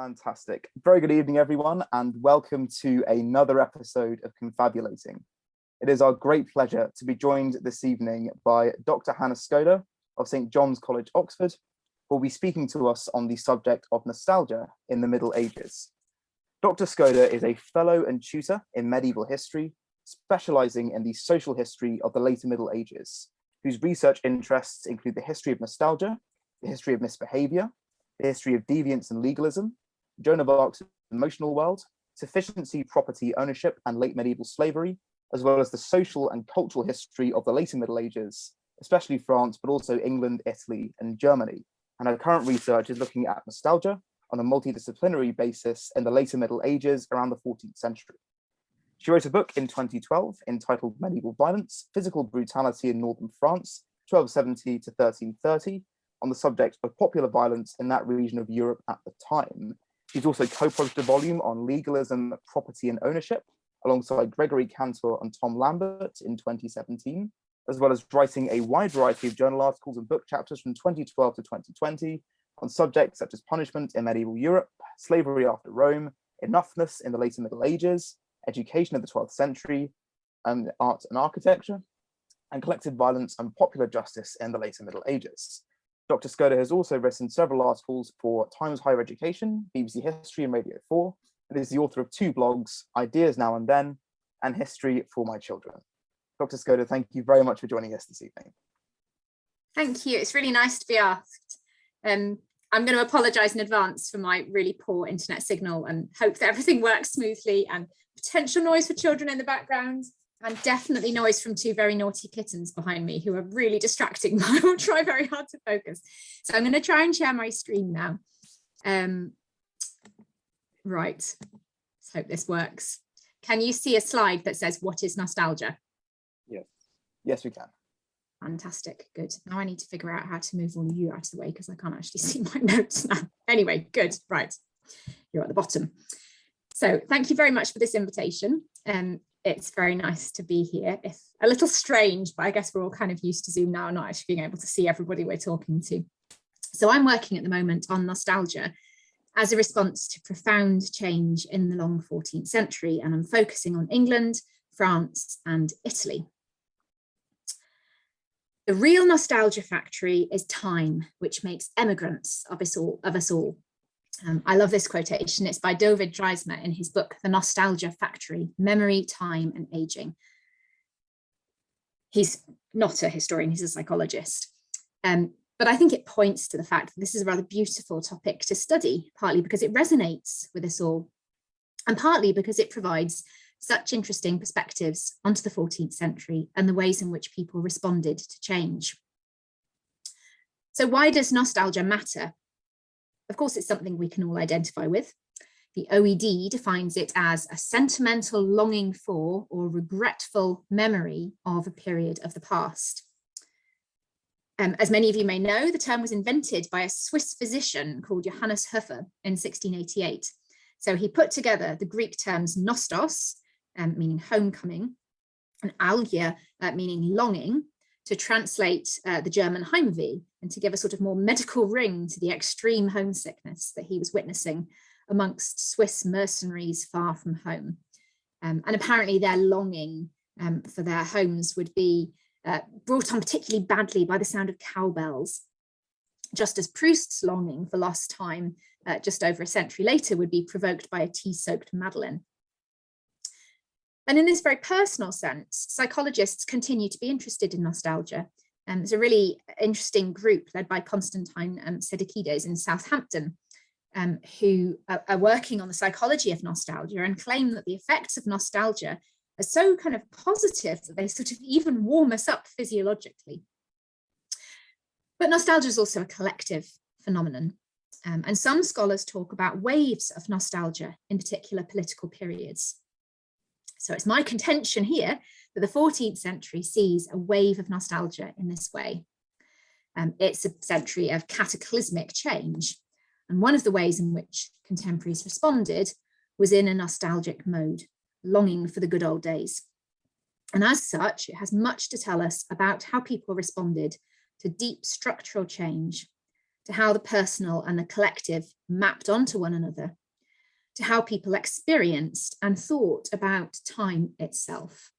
Fantastic. Very good evening, everyone, and welcome to another episode of Confabulating. It is our great pleasure to be joined this evening by Dr Hannah Skoda of St John's College, Oxford, who will be speaking to us on the subject of nostalgia in the Middle Ages. Dr Skoda is a fellow and tutor in medieval history, specialising in the social history of the later Middle Ages, whose research interests include the history of nostalgia, the history of misbehaviour, the history of deviance and legalism, Joan of Arc's emotional world, sufficiency, property ownership, and late medieval slavery, as well as the social and cultural history of the later Middle Ages, especially France, but also England, Italy, and Germany. And her current research is looking at nostalgia on a multidisciplinary basis in the later Middle Ages around the 14th century. She wrote a book in 2012 entitled Medieval Violence, Physical Brutality in Northern France, 1270 to 1330, on the subject of popular violence in that region of Europe at the time. She's also co-published a volume on legalism, property and ownership, alongside Gregory Cantor and Tom Lambert in 2017, as well as writing a wide variety of journal articles and book chapters from 2012 to 2020 on subjects such as punishment in medieval Europe, slavery after Rome, enoughness in the later Middle Ages, education in the 12th century, and art and architecture, and collective violence and popular justice in the later Middle Ages. Dr Skoda has also written several articles for Times Higher Education, BBC History and Radio 4, and is the author of two blogs, Ideas Now and Then, and History for My Children. Dr Skoda, thank you very much for joining us this evening. Thank you. It's really nice to be asked. I'm going to apologise in advance for my really poor internet signal and hope that everything works smoothly, and potential noise for children in the background, and definitely noise from two very naughty kittens behind me who are really distracting, but I will try very hard to focus. So I'm going to try and share my screen now. Right, let's hope this works. Can you see a slide that says, what is nostalgia? Yes, yes, we can. Fantastic, good. Now I need to figure out how to move all of you out of the way because I can't actually see my notes now. Anyway, good, right, you're at the bottom. So thank you very much for this invitation. It's very nice to be here. It's a little strange, but I guess we're all kind of used to Zoom now, not actually being able to see everybody we're talking to. So I'm working at the moment on nostalgia as a response to profound change in the long 14th century, and I'm focusing on England, France, and Italy. The real nostalgia factory is time, which makes emigrants of us all. I love this quotation. It's by David Dreismer in his book, The Nostalgia Factory, Memory, Time and Aging. He's not a historian, he's a psychologist. But I think it points to the fact that this is a rather beautiful topic to study, partly because it resonates with us all, and partly because it provides such interesting perspectives onto the 14th century and the ways in which people responded to change. So why does nostalgia matter? Of course, it's something we can all identify with. The OED defines it as a sentimental longing for or regretful memory of a period of the past. As many of you may know, the term was invented by a Swiss physician called Johannes Hofer in 1688. So he put together the Greek terms nostos, meaning homecoming, and algia, meaning longing, to translate the German Heimweh and to give a sort of more medical ring to the extreme homesickness that he was witnessing amongst Swiss mercenaries far from home. And apparently their longing for their homes would be brought on particularly badly by the sound of cowbells, just as Proust's longing for lost time just over a century later would be provoked by a tea-soaked Madeleine. And in this very personal sense, psychologists continue to be interested in nostalgia. There's a really interesting group led by Constantine Sedekides in Southampton, who are working on the psychology of nostalgia and claim that the effects of nostalgia are so kind of positive that they sort of even warm us up physiologically. But nostalgia is also a collective phenomenon. And some scholars talk about waves of nostalgia in particular political periods. So it's my contention here that the 14th century sees a wave of nostalgia in this way. It's a century of cataclysmic change. And one of the ways in which contemporaries responded was in a nostalgic mode, longing for the good old days. And as such, it has much to tell us about how people responded to deep structural change, to how the personal and the collective mapped onto one another, to how people experienced and thought about time itself.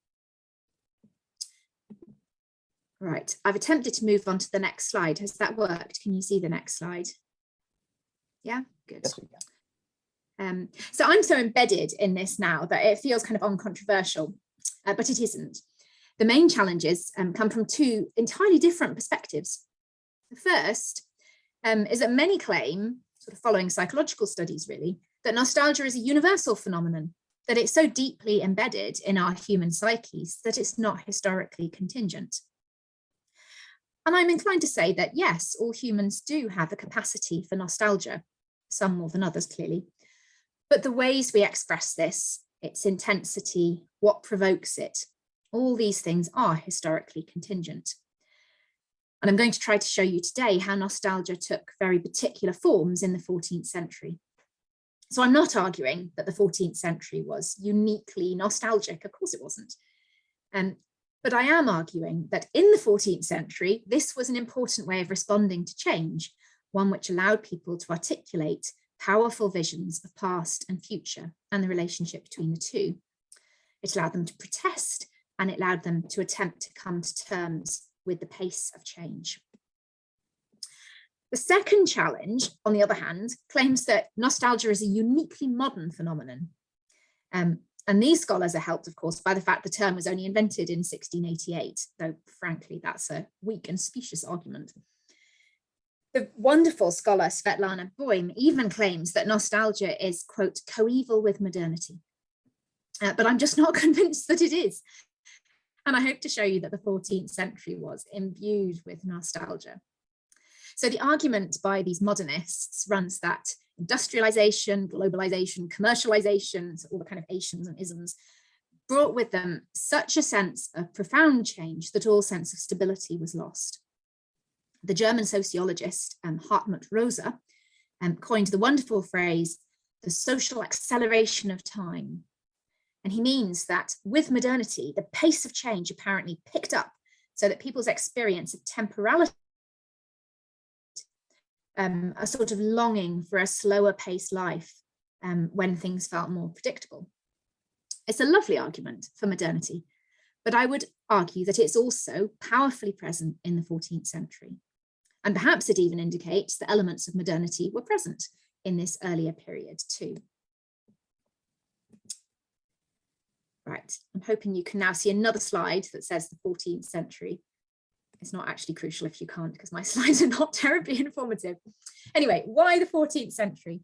Right, I've attempted to move on to the next slide. Has that worked? Can you see the next slide? Yeah, good. Yes, we can. So I'm so embedded in this now that it feels kind of uncontroversial, but it isn't. The main challenges come from two entirely different perspectives. The first is that many claim, sort of following psychological studies really, that nostalgia is a universal phenomenon, that it's so deeply embedded in our human psyches that it's not historically contingent. And I'm inclined to say that yes, all humans do have a capacity for nostalgia, some more than others clearly, but the ways we express this, its intensity, what provokes it, all these things are historically contingent. And I'm going to try to show you today how nostalgia took very particular forms in the 14th century. So I'm not arguing that the 14th century was uniquely nostalgic, of course it wasn't. But I am arguing that in the 14th century, this was an important way of responding to change, one which allowed people to articulate powerful visions of past and future and the relationship between the two. It allowed them to protest, and it allowed them to attempt to come to terms with the pace of change. The second challenge, on the other hand, claims that nostalgia is a uniquely modern phenomenon. And these scholars are helped, of course, by the fact the term was only invented in 1688, though frankly, that's a weak and specious argument. The wonderful scholar Svetlana Boym even claims that nostalgia is, quote, coeval with modernity. But I'm just not convinced that it is. And I hope to show you that the 14th century was imbued with nostalgia. So the argument by these modernists runs that industrialization, globalization, commercialization, so all the kind of Asians and isms, brought with them such a sense of profound change that all sense of stability was lost. The German sociologist Hartmut Rosa coined the wonderful phrase, the social acceleration of time. And he means that with modernity, the pace of change apparently picked up so that people's experience of temporality, a sort of longing for a slower paced life when things felt more predictable. It's a lovely argument for modernity, but I would argue that it's also powerfully present in the 14th century. And perhaps it even indicates that elements of modernity were present in this earlier period too. Right, I'm hoping you can now see another slide that says the 14th century. It's not actually crucial if you can't, because my slides are not terribly informative. Anyway, why the 14th century?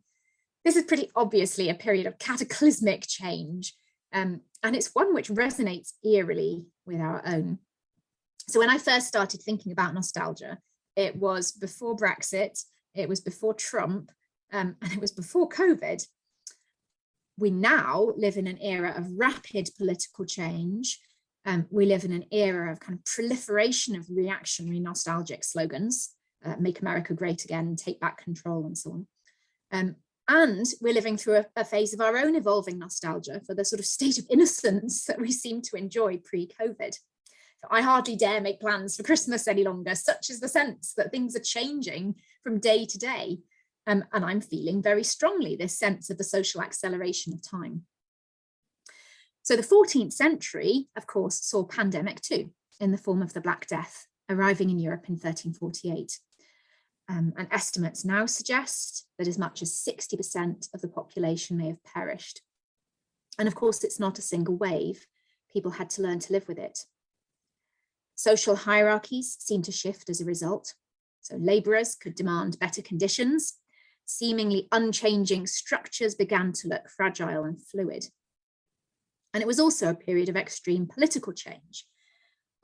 This is pretty obviously a period of cataclysmic change, and it's one which resonates eerily with our own. So when I first started thinking about nostalgia, it was before Brexit, it was before Trump, and it was before COVID. We now live in an era of rapid political change. We live in an era of kind of proliferation of reactionary nostalgic slogans, make America great again, take back control and so on. And we're living through a phase of our own evolving nostalgia for the sort of state of innocence that we seem to enjoy pre-COVID. So I hardly dare make plans for Christmas any longer, such is the sense that things are changing from day to day. And I'm feeling very strongly this sense of the social acceleration of time. So the 14th century, of course, saw pandemic too, in the form of the Black Death, arriving in Europe in 1348. And estimates now suggest that as much as 60% of the population may have perished. And of course, it's not a single wave. People had to learn to live with it. Social hierarchies seemed to shift as a result. So labourers could demand better conditions. Seemingly unchanging structures began to look fragile and fluid. And it was also a period of extreme political change.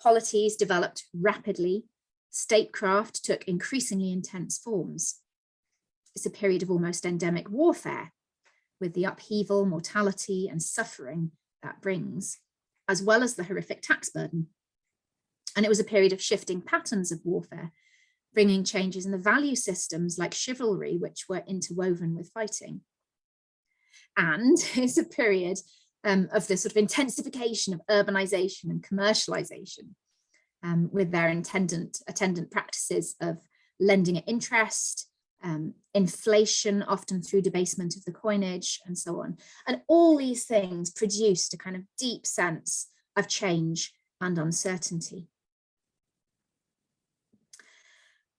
Polities developed rapidly. Statecraft took increasingly intense forms. It's a period of almost endemic warfare, with the upheaval, mortality, and suffering that brings, as well as the horrific tax burden. And it was a period of shifting patterns of warfare, bringing changes in the value systems like chivalry, which were interwoven with fighting. And it's a period of the sort of intensification of urbanization and commercialization, with their attendant practices of lending at interest, inflation, often through debasement of the coinage, and so on. And all these things produced a kind of deep sense of change and uncertainty.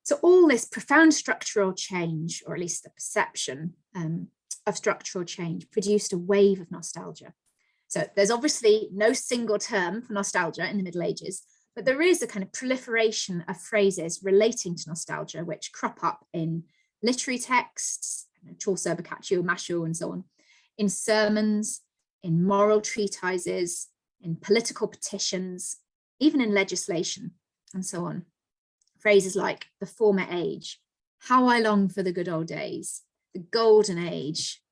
So all this profound structural change, or at least the perception of structural change, produced a wave of nostalgia. So there's obviously no single term for nostalgia in the Middle Ages, but there is a kind of proliferation of phrases relating to nostalgia, which crop up in literary texts, Chaucer, Boccaccio, Machaut, and so on, in sermons, in moral treatises, in political petitions, even in legislation, and so on. Phrases like the former age, how I long for the good old days, the golden age,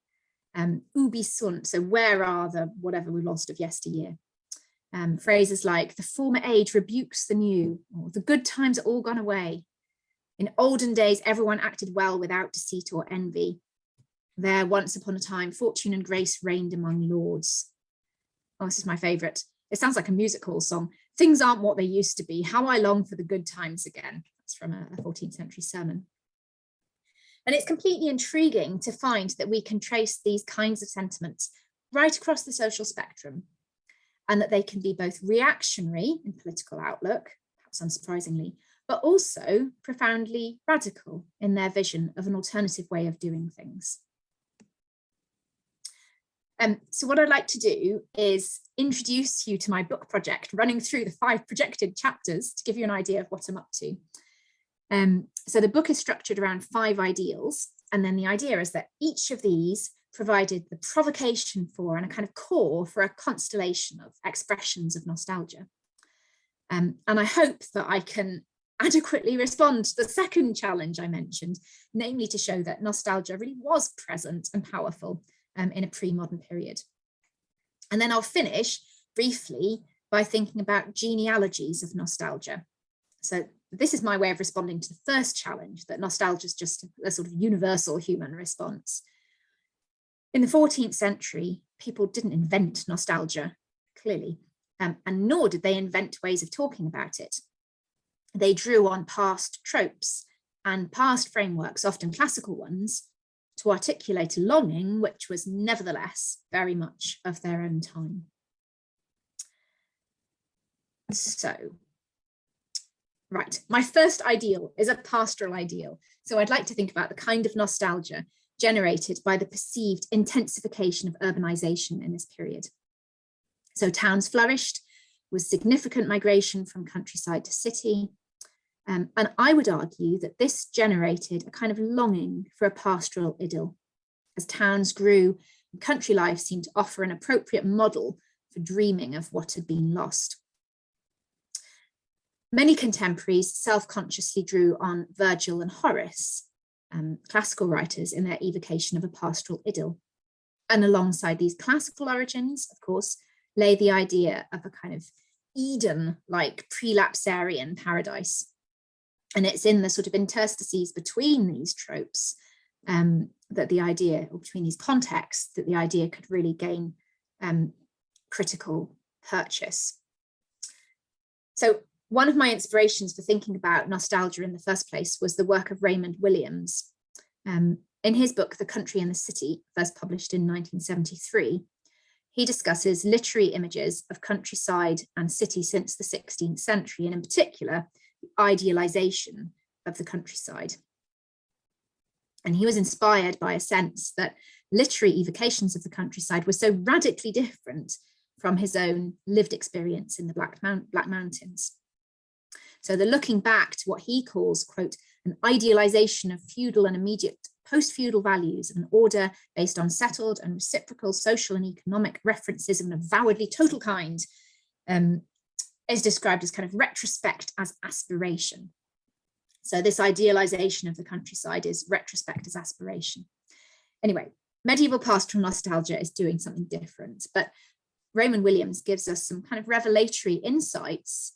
ubi sunt, so where are the whatever we lost of yesteryear. Phrases like the former age rebukes the new, or the good times are all gone away. In olden days, everyone acted well without deceit or envy. There, once upon a time, fortune and grace reigned among lords. Oh, this is my favourite. It sounds like a music hall song. Things aren't what they used to be. How I long for the good times again. That's from a 14th century sermon. And it's completely intriguing to find that we can trace these kinds of sentiments right across the social spectrum, and that they can be both reactionary in political outlook, perhaps unsurprisingly, but also profoundly radical in their vision of an alternative way of doing things. So what I'd like to do is introduce you to my book project, running through the 5 projected chapters to give you an idea of what I'm up to. So the book is structured around 5 ideals, and then the idea is that each of these provided the provocation for and a kind of core for a constellation of expressions of nostalgia. And I hope that I can adequately respond to the second challenge I mentioned, namely to show that nostalgia really was present and powerful in a pre-modern period. And then I'll finish briefly by thinking about genealogies of nostalgia. So this is my way of responding to the first challenge, that nostalgia is just a sort of universal human response. In the 14th century, people didn't invent nostalgia, clearly, and nor did they invent ways of talking about it. They drew on past tropes and past frameworks, often classical ones, to articulate a longing which was nevertheless very much of their own time. So, right, my first ideal is a pastoral ideal. So I'd like to think about the kind of nostalgia generated by the perceived intensification of urbanization in this period. So towns flourished with significant migration from countryside to city. And I would argue that this generated a kind of longing for a pastoral idyll. As towns grew, country life seemed to offer an appropriate model for dreaming of what had been lost. Many contemporaries self-consciously drew on Virgil and Horace, classical writers, in their evocation of a pastoral idyll. And alongside these classical origins, of course, lay the idea of a kind of Eden-like prelapsarian paradise. And it's in the sort of interstices between these tropes that the idea, or between these contexts, that the idea could really gain critical purchase. So one of my inspirations for thinking about nostalgia in the first place was the work of Raymond Williams. In his book, The Country and the City, first published in 1973, he discusses literary images of countryside and city since the 16th century, and in particular, the idealization of the countryside. And he was inspired by a sense that literary evocations of the countryside were so radically different from his own lived experience in the Black Mountains. So the looking back to what he calls, quote, an idealization of feudal and immediate post-feudal values of an order based on settled and reciprocal social and economic references of an avowedly total kind, is described as kind of retrospect as aspiration. So this idealization of the countryside is retrospect as aspiration. Anyway, medieval pastoral nostalgia is doing something different, but Raymond Williams gives us some kind of revelatory insights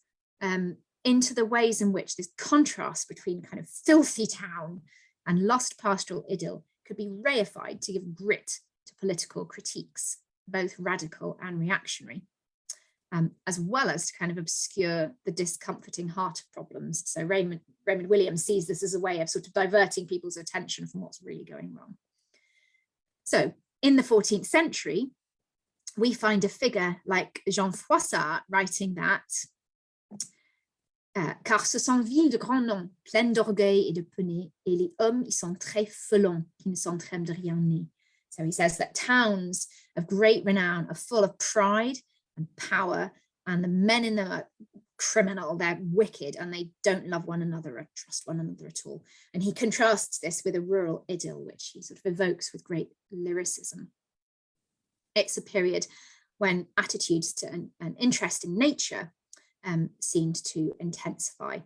into the ways in which this contrast between kind of filthy town and lost pastoral idyll could be reified to give grit to political critiques, both radical and reactionary. as well as to kind of obscure the discomforting heart of problems. So Raymond Williams sees this as a way of sort of diverting people's attention from what's really going wrong. So in the 14th century, we find a figure like Jean Froissart writing that car ce sont villes de grands noms, pleines d'orgueil et de penée, et les hommes y sont très felons, qui ne s'entriment de rien nés. So he says that towns of great renown are full of pride and power, and the men in them are criminal, they're wicked, and they don't love one another or trust one another at all. And he contrasts this with a rural idyll, which he sort of evokes with great lyricism. It's a period when attitudes to an interest in nature seemed to intensify.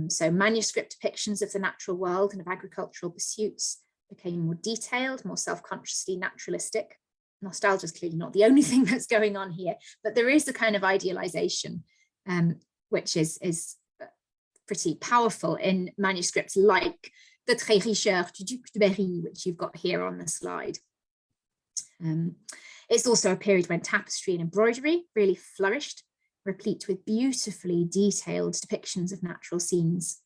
So manuscript depictions of the natural world and of agricultural pursuits became more detailed, more self-consciously naturalistic. Nostalgia is clearly not the only thing that's going on here, but there is a kind of idealization, which is pretty powerful in manuscripts like the Tréricheur du Duc de Berry, which you've got here on the slide. It's also a period when tapestry and embroidery really flourished, replete with beautifully detailed depictions of natural scenes.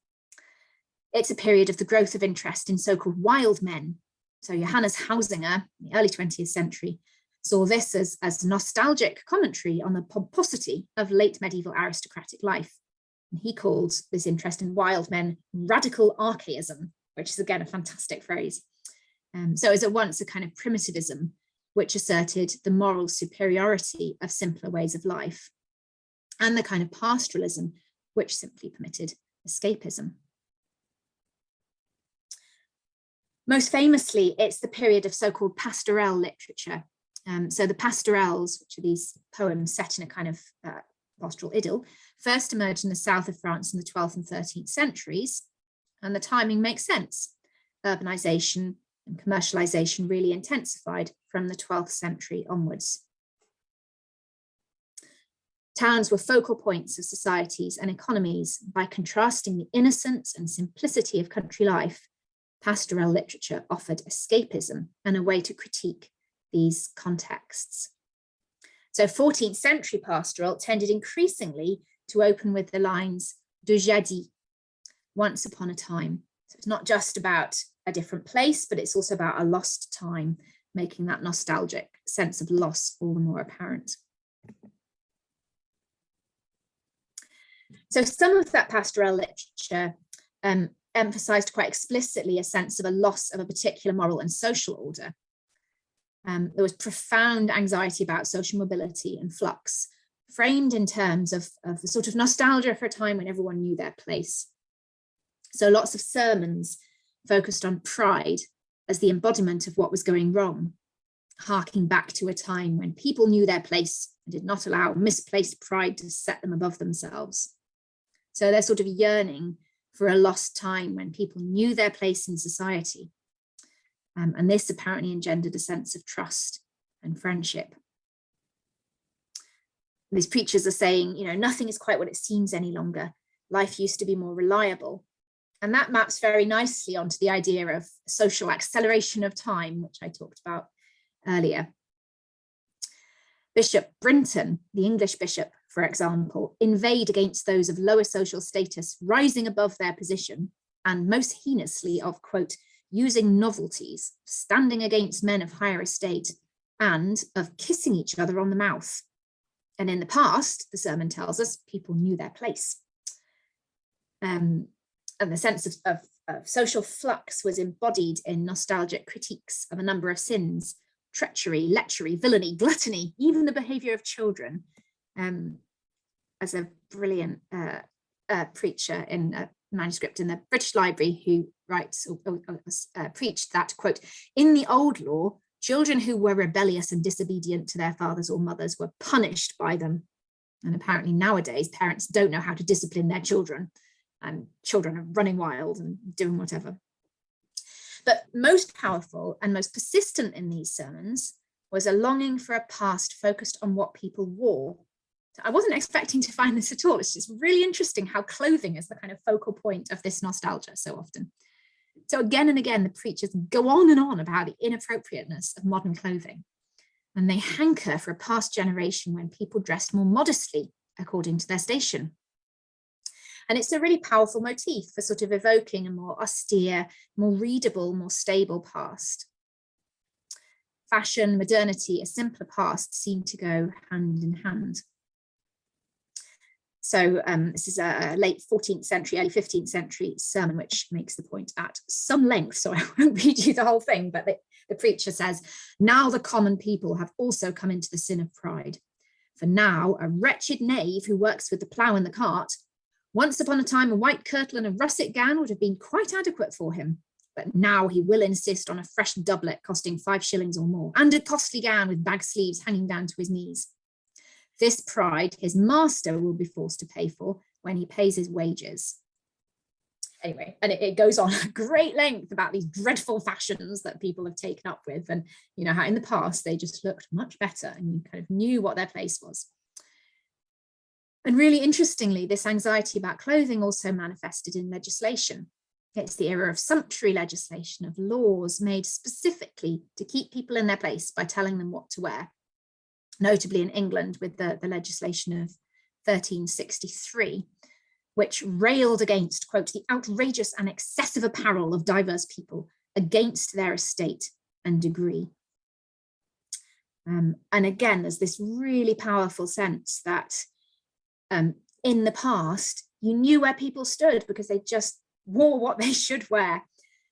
It's a period of the growth of interest in so-called wild men. So Johannes Hausinger, in the early 20th century, saw this as nostalgic commentary on the pomposity of late medieval aristocratic life. And he called this interest in wild men radical archaism, which is again a fantastic phrase. So it's at once a kind of primitivism, which asserted the moral superiority of simpler ways of life, and the kind of pastoralism, which simply permitted escapism. Most famously, it's the period of so-called pastoral literature. So the pastorals, which are these poems set in a kind of pastoral idyll, first emerged in the south of France in the 12th and 13th centuries, and the timing makes sense. Urbanization and commercialization really intensified from the 12th century onwards. Towns were focal points of societies and economies. By contrasting the innocence and simplicity of country life, pastoral literature offered escapism and a way to critique these contexts. So 14th century pastoral tended increasingly to open with the lines de jadis, once upon a time. So it's not just about a different place, but it's also about a lost time, making that nostalgic sense of loss all the more apparent. So some of that pastoral literature emphasized quite explicitly a sense of a loss of a particular moral and social order. There was profound anxiety about social mobility and flux, framed in terms of the sort of nostalgia for a time when everyone knew their place. So lots of sermons focused on pride as the embodiment of what was going wrong, harking back to a time when people knew their place and did not allow misplaced pride to set them above themselves. So they're sort of yearning for a lost time when people knew their place in society. And this apparently engendered a sense of trust and friendship. These preachers are saying, you know, nothing is quite what it seems any longer. Life used to be more reliable. And that maps very nicely onto the idea of social acceleration of time, which I talked about earlier. Bishop Brinton, the English bishop, for example, inveighed against those of lower social status rising above their position, and most heinously of, quote, using novelties, standing against men of higher estate, and of kissing each other on the mouth. And in the past, the sermon tells us, people knew their place. And the sense of social flux was embodied in nostalgic critiques of a number of sins: treachery, lechery, villainy, gluttony, even the behaviour of children. As a brilliant preacher in a manuscript in the British Library who writes or preached that, quote, in the old law, children who were rebellious and disobedient to their fathers or mothers were punished by them. And apparently nowadays, parents don't know how to discipline their children, and children are running wild and doing whatever. But most powerful and most persistent in these sermons was a longing for a past focused on what people wore. I wasn't expecting to find this at all. It's just really interesting how clothing is the kind of focal point of this nostalgia so often. So again and again, the preachers go on and on about the inappropriateness of modern clothing. and they hanker for a past generation when people dressed more modestly according to their station. And it's a really powerful motif for sort of evoking a more austere, more readable, more stable past. Fashion, modernity, a simpler past seem to go hand in hand. So this is a late 14th century, early 15th century sermon, which makes the point at some length. So I won't read you the whole thing, but the preacher says, "Now the common people have also come into the sin of pride. For now a wretched knave who works with the plough and the cart, once upon a time a white kirtle and a russet gown would have been quite adequate for him. But now he will insist on a fresh doublet costing 5 shillings or more, and a costly gown with bag sleeves hanging down to his knees. This pride his master will be forced to pay for when he pays his wages." Anyway, and it goes on at great length about these dreadful fashions that people have taken up with, and you know how in the past they just looked much better and you kind of knew what their place was. And really interestingly, this anxiety about clothing also manifested in legislation. It's the era of sumptuary legislation, of laws made specifically to keep people in their place by telling them what to wear. Notably in England with the legislation of 1363, which railed against, quote, "the outrageous and excessive apparel of diverse people against their estate and degree." And again, there's this really powerful sense that in the past, you knew where people stood because they just wore what they should wear.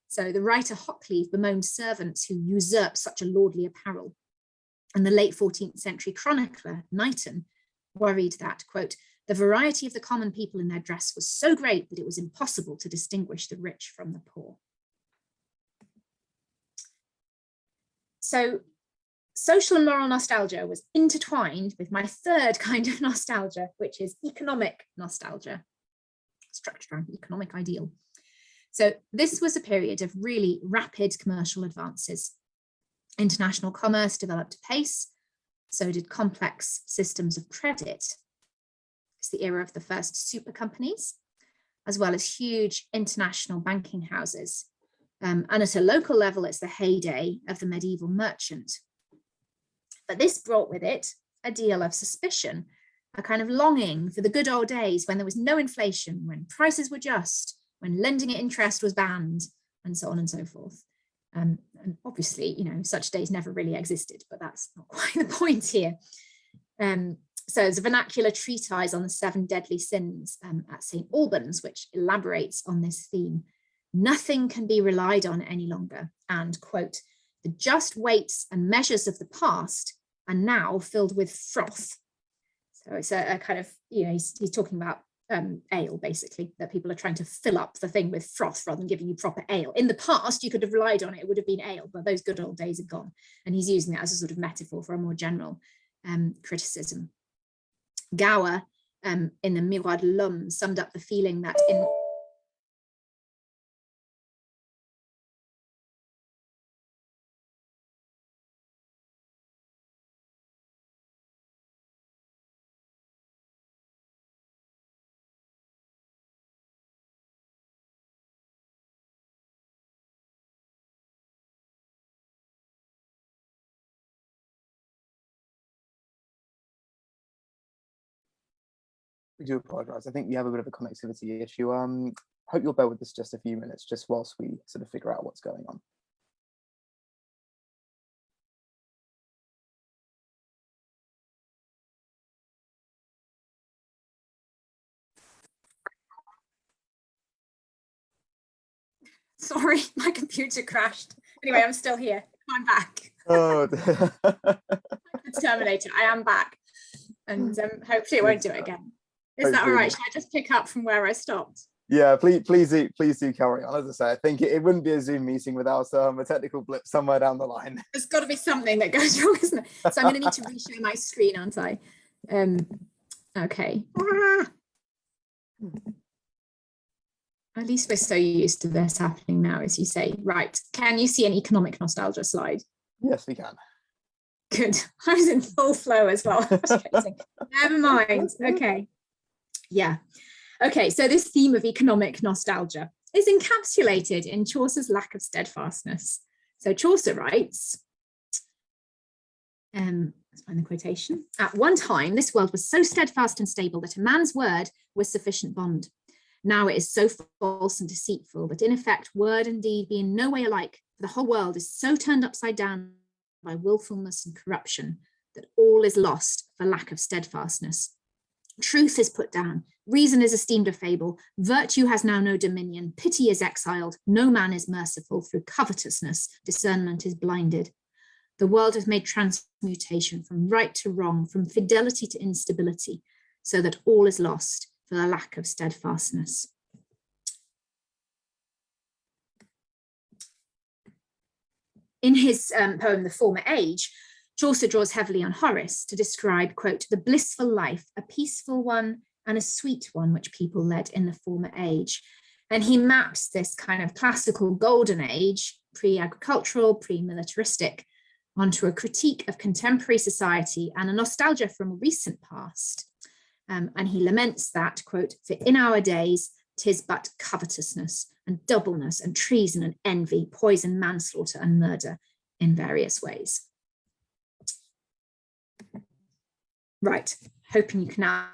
So the writer Hoccleve bemoaned servants who usurp such a lordly apparel. And the late 14th century chronicler Knighton worried that, quote, "the variety of the common people in their dress was so great that it was impossible to distinguish the rich from the poor." So social and moral nostalgia was intertwined with my third kind of nostalgia, which is economic nostalgia, structured around the economic ideal. So this was a period of really rapid commercial advances. International commerce developed apace, so did complex systems of credit. It's the era of the first super companies, as well as huge international banking houses. And at a local level, it's the heyday of the medieval merchant. But this brought with it a deal of suspicion, a kind of longing for the good old days when there was no inflation, when prices were just, when lending at interest was banned, and so on and so forth. And obviously, you know, such days never really existed, but that's not quite the point here. So there's a vernacular treatise on the 7 deadly sins at St. Albans, which elaborates on this theme. Nothing can be relied on any longer. And, quote, "the just weights and measures of the past are now filled with froth." So it's a kind of, you know, he's talking about ale, basically, that people are trying to fill up the thing with froth rather than giving you proper ale. In the past, you could have relied on it, it would have been ale, but those good old days are gone. And he's using that as a sort of metaphor for a more general criticism. Gower, in the Miroir de l'Homme, summed up the feeling that in We do apologise. I think we have a bit of a connectivity issue. Hope you'll bear with us just a few minutes, just whilst we sort of figure out what's going on. Sorry, my computer crashed. Anyway, I'm still here. I'm back. Oh, Terminator, I am back. And hopefully it won't do it again. Is that all right? Should I just pick up from where I stopped? Yeah, please do carry on. As I say, I think it wouldn't be a Zoom meeting without a technical blip somewhere down the line. There's got to be something that goes wrong, isn't it? So I'm going to need to reshare my screen, aren't I? Okay. At least we're so used to this happening now, as you say. Right. Can you see an economic nostalgia slide? Yes, we can. Good. I was in full flow as well. Never mind. Okay. Yeah. Okay. So this theme of economic nostalgia is encapsulated in Chaucer's lack of steadfastness. So Chaucer writes, Let's find the quotation. At one time, this world was so steadfast and stable that a man's word was sufficient bond. Now it is so false and deceitful that in effect, word and deed be in no way alike, for the whole world is so turned upside down by willfulness and corruption that all is lost for lack of steadfastness. Truth is put down, reason is esteemed a fable, virtue has now no dominion, pity is exiled, no man is merciful, through covetousness discernment is blinded. The world has made transmutation from right to wrong, from fidelity to instability, so that all is lost for the lack of steadfastness. In his poem, The Former Age, Chaucer draws heavily on Horace to describe, quote, the blissful life, a peaceful one and a sweet one which people led in the former age. And he maps this kind of classical golden age, pre-agricultural, pre-militaristic, onto a critique of contemporary society and a nostalgia from a recent past. And he laments that, quote, for in our days, 'tis but covetousness and doubleness and treason and envy, poison, manslaughter and murder in various ways. Right, hoping you can now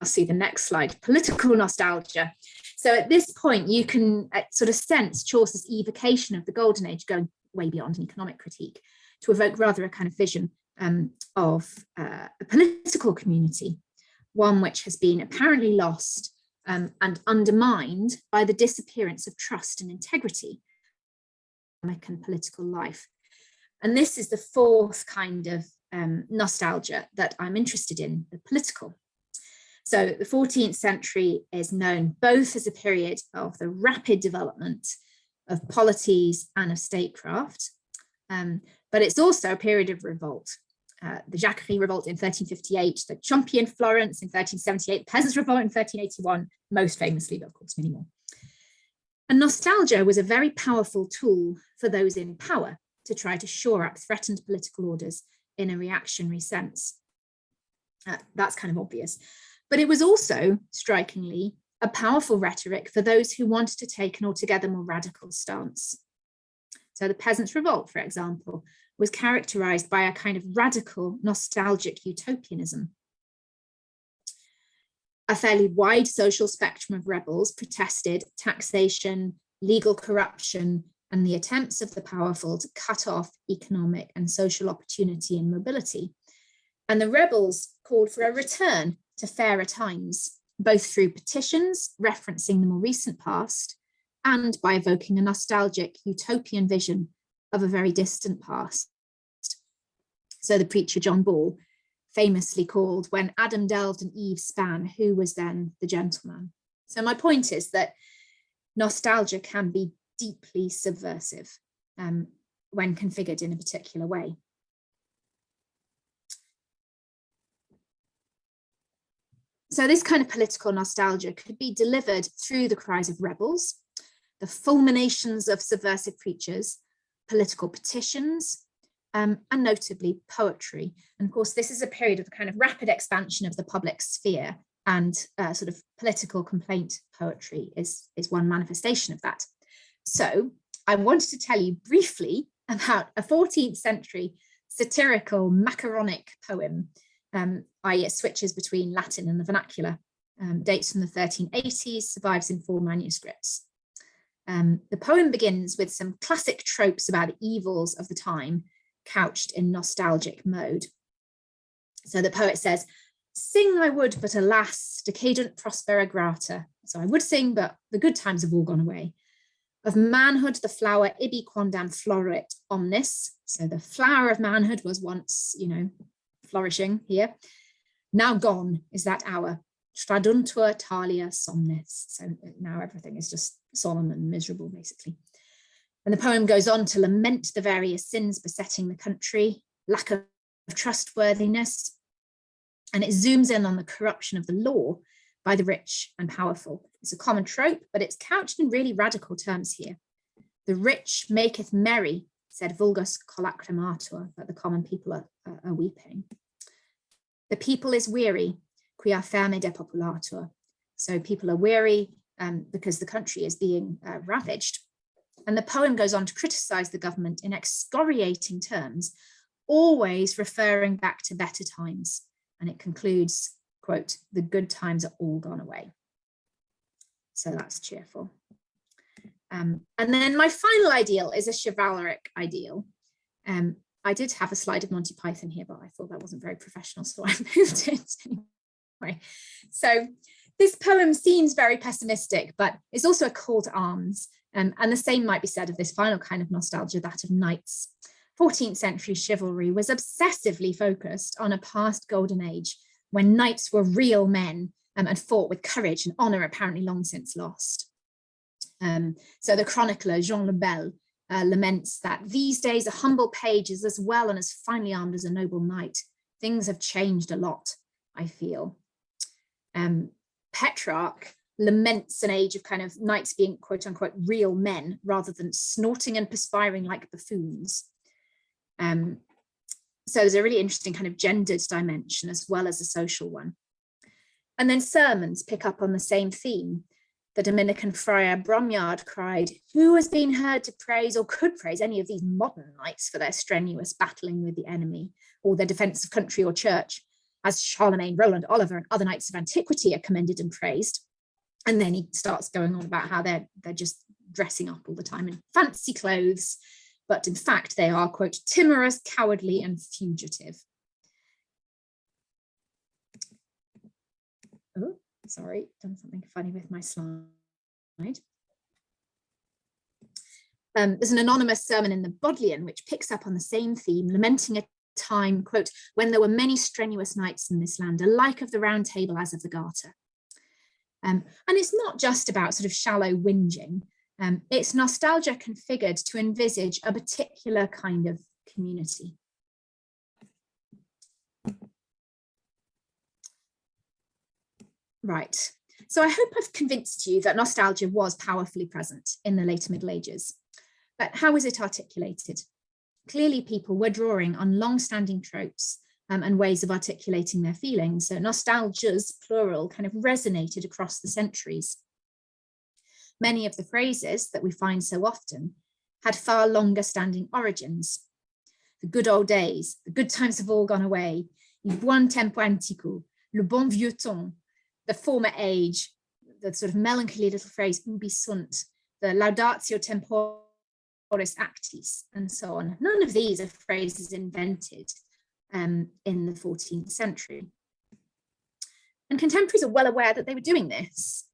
see the next slide, political nostalgia. So at this point, you can sort of sense Chaucer's evocation of the Golden Age going way beyond an economic critique to evoke rather a kind of vision of a political community, one which has been apparently lost and undermined by the disappearance of trust and integrity in economic and political life. And this is the fourth kind of nostalgia that I'm interested in, the political. So the 14th century is known both as a period of the rapid development of polities and of statecraft, but it's also a period of revolt. The Jacquerie Revolt in 1358, the Chompion Florence in 1378, Peasants' Revolt in 1381, most famously, but of course many more. And nostalgia was a very powerful tool for those in power to try to shore up threatened political orders in a reactionary sense. That's kind of obvious. But it was also, strikingly, a powerful rhetoric for those who wanted to take an altogether more radical stance. So the Peasants' Revolt, for example, was characterized by a kind of radical, nostalgic utopianism. A fairly wide social spectrum of rebels protested taxation, legal corruption, and the attempts of the powerful to cut off economic and social opportunity and mobility. And the rebels called for a return to fairer times, both through petitions referencing the more recent past and by evoking a nostalgic utopian vision of a very distant past. So the preacher John Ball famously called, when Adam delved and Eve span, who was then the gentleman? So my point is that nostalgia can be deeply subversive when configured in a particular way. So this kind of political nostalgia could be delivered through the cries of rebels, the fulminations of subversive preachers, political petitions, and notably poetry. And of course, this is a period of kind of rapid expansion of the public sphere, and sort of political complaint poetry is one manifestation of that. So I wanted to tell you briefly about a 14th century satirical macaronic poem, i.e. it switches between Latin and the vernacular, dates from the 1380s, survives in 4 manuscripts. The poem begins with some classic tropes about the evils of the time, couched in nostalgic mode. So the poet says, sing I would, but alas, decadent prospera grata. So I would sing, but the good times have all gone away. Of manhood, the flower ibi quondam florit omnis. So the flower of manhood was once, flourishing here. Now gone is that hour. Straduntur talia somnis. So now everything is just solemn and miserable, basically. And the poem goes on to lament the various sins besetting the country, lack of trustworthiness, and it zooms in on the corruption of the law by the rich and powerful. It's a common trope, but it's couched in really radical terms here. The rich maketh merry, said vulgus collacrimatur, but the common people are weeping. The people is weary, quia ferme depopulatur. So people are weary because the country is being ravaged. And the poem goes on to criticize the government in excoriating terms, always referring back to better times. And it concludes, quote, "The good times are all gone away." So that's cheerful. And then my final ideal is a chivalric ideal. I did have a slide of Monty Python here, but I thought that wasn't very professional, so I moved it anyway. So this poem seems very pessimistic, but it's also a call to arms. And the same might be said of this final kind of nostalgia, that of knights. 14th century chivalry was obsessively focused on a past golden age when knights were real men and fought with courage and honour apparently long since lost. So the chronicler Jean le Bel laments that these days a humble page is as well and as finely armed as a noble knight. Things have changed a lot, I feel. Petrarch laments an age of kind of knights being quote unquote real men rather than snorting and perspiring like buffoons. So there's a really interesting kind of gendered dimension as well as a social one. And then sermons pick up on the same theme. The Dominican friar Bromyard cried, "Who has been heard to praise or could praise any of these modern knights for their strenuous battling with the enemy or their defence of country or church, as Charlemagne, Roland, Oliver, and other knights of antiquity are commended and praised?" And then he starts going on about how they're just dressing up all the time in fancy clothes, but in fact they are, quote, timorous, cowardly, and fugitive. Oh, sorry, done something funny with my slide. There's an anonymous sermon in the Bodleian which picks up on the same theme, lamenting a time, quote, when there were many strenuous knights in this land, alike of the Round Table as of the Garter. And it's not just about sort of shallow whinging. It's nostalgia configured to envisage a particular kind of community. Right, so I hope I've convinced you that nostalgia was powerfully present in the later Middle Ages. But how was it articulated? Clearly people were drawing on long-standing tropes and ways of articulating their feelings. So nostalgias, plural, kind of resonated across the centuries. Many of the phrases that we find so often had far longer standing origins. The good old days, the good times have all gone away, il buon tempo antico, le bon vieux temps, the former age, the sort of melancholy little phrase ubi sunt, the laudatio temporis actis, and so on. None of these are phrases invented in the 14th century. And contemporaries are well aware that they were doing this.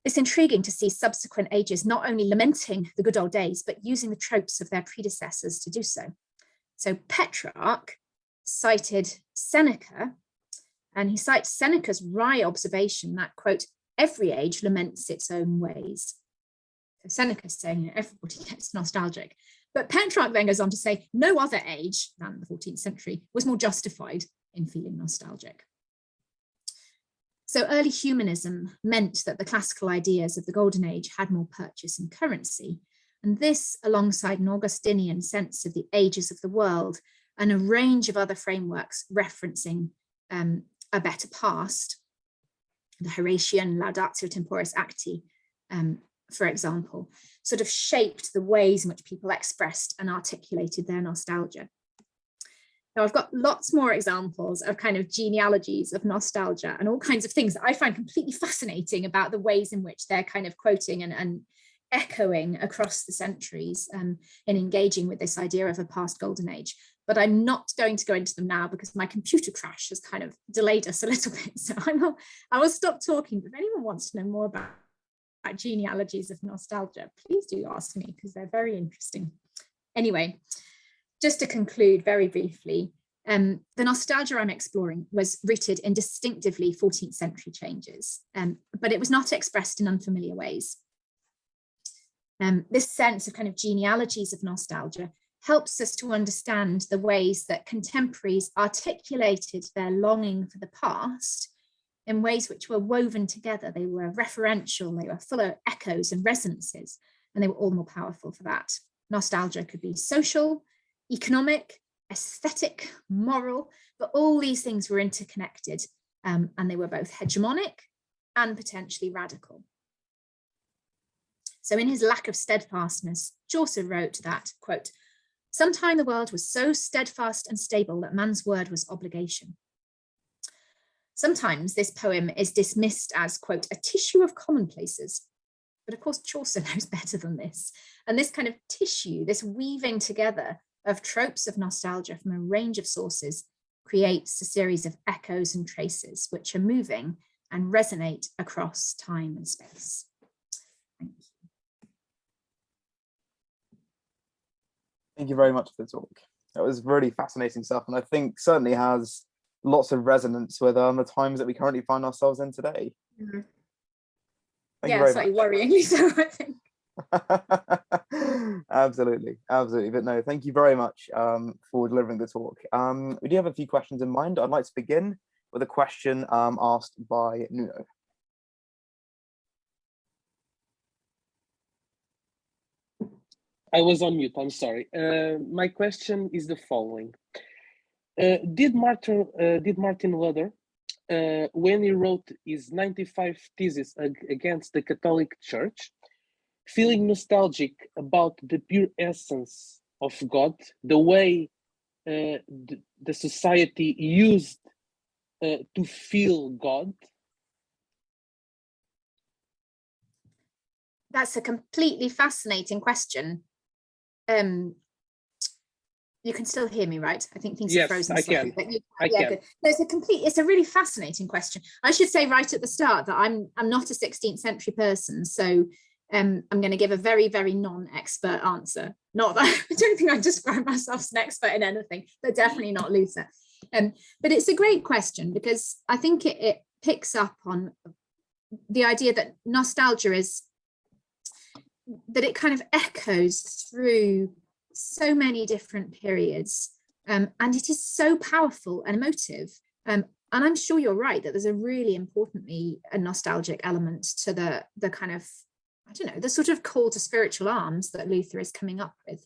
It's intriguing to see subsequent ages not only lamenting the good old days, but using the tropes of their predecessors to do so. So Petrarch cited Seneca, and he cites Seneca's wry observation that, quote, every age laments its own ways. So Seneca's saying, you know, everybody gets nostalgic. But Petrarch then goes on to say no other age than the 14th century was more justified in feeling nostalgic. So early humanism meant that the classical ideas of the Golden Age had more purchase and currency. And this, alongside an Augustinian sense of the ages of the world and a range of other frameworks referencing a better past, the Horatian Laudatio Temporis Acti, for example, sort of shaped the ways in which people expressed and articulated their nostalgia. Now, I've got lots more examples of kind of genealogies of nostalgia and all kinds of things that I find completely fascinating about the ways in which they're kind of quoting and echoing across the centuries in engaging with this idea of a past golden age. But I'm not going to go into them now because my computer crash has kind of delayed us a little bit. So I will stop talking. But if anyone wants to know more about genealogies of nostalgia, please do ask me because they're very interesting. Anyway, just to conclude very briefly, the nostalgia I'm exploring was rooted in distinctively 14th century changes, but it was not expressed in unfamiliar ways. This sense of kind of genealogies of nostalgia helps us to understand the ways that contemporaries articulated their longing for the past in ways which were woven together. They were referential, they were full of echoes and resonances, and they were all the more powerful for that. Nostalgia could be social, economic, aesthetic, moral, but all these things were interconnected, and they were both hegemonic and potentially radical. So in his Lack of Steadfastness, Chaucer wrote that, quote, Sometime the world was so steadfast and stable that man's word was obligation. Sometimes this poem is dismissed as, quote, a tissue of commonplaces. But of course, Chaucer knows better than this. And this kind of tissue, this weaving together of tropes of nostalgia from a range of sources, creates a series of echoes and traces which are moving and resonate across time and space. Thank you. Thank you very much for the talk. That was really fascinating stuff, and I think certainly has lots of resonance with the times that we currently find ourselves in today. Mm-hmm. Yeah, slightly worryingly so, I think. Absolutely. But no, thank you very much for delivering the talk. We do have a few questions in mind. I'd like to begin with a question asked by Nuno. I was on mute, I'm sorry. My question is the following. Did Martin Luther, when he wrote his 95 theses against the Catholic Church, feeling nostalgic about the pure essence of God, the way the society used to feel God? That's a completely fascinating question. You can still hear me, right? I think things are frozen. Yes, I can. I can. Good. No, it's a really fascinating question. I should say right at the start that I'm not a 16th century person, so I'm going to give a very, very non-expert answer. Not that I don't think I describe myself as an expert in anything, but definitely not Luther. But it's a great question because I think it picks up on the idea that nostalgia is that it kind of echoes through so many different periods, and it is so powerful and emotive. And I'm sure you're right that there's a really importantly a nostalgic element to the kind of, I don't know, the sort of call to spiritual arms that Luther is coming up with.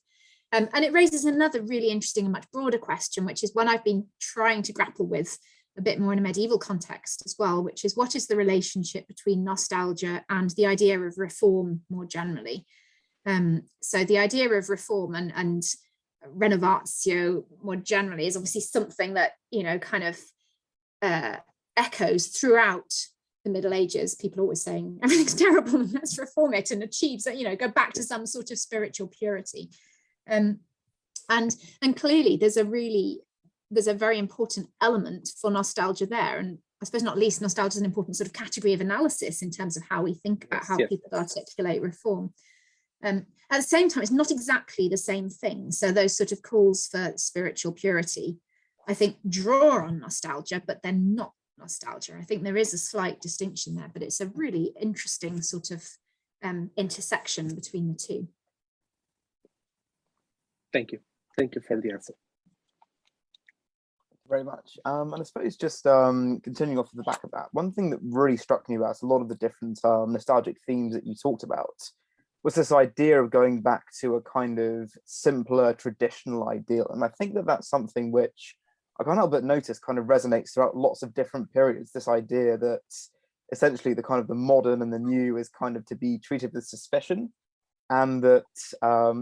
And it raises another really interesting and much broader question, which is one I've been trying to grapple with a bit more in a medieval context as well, which is what is the relationship between nostalgia and the idea of reform more generally? So the idea of reform and renovatio more generally is obviously something that, you know, kind of echoes throughout the Middle Ages. People are always saying everything's terrible and let's reform it and achieve, so, you know, go back to some sort of spiritual purity. And clearly there's a very important element for nostalgia there. And I suppose not least, nostalgia is an important sort of category of analysis in terms of how we think about how people articulate reform. At the same time, it's not exactly the same thing. So those sort of calls for spiritual purity, I think, draw on nostalgia, but they're not nostalgia. I think there is a slight distinction there, but it's a really interesting sort of intersection between the two. Thank you. Thank you for the answer. Very much. And I suppose just continuing off of the back of that, one thing that really struck me about a lot of the different nostalgic themes that you talked about was this idea of going back to a kind of simpler traditional ideal. And I think that that's something which I can't help but notice kind of resonates throughout lots of different periods, this idea that essentially the kind of the modern and the new is kind of to be treated with suspicion, and that,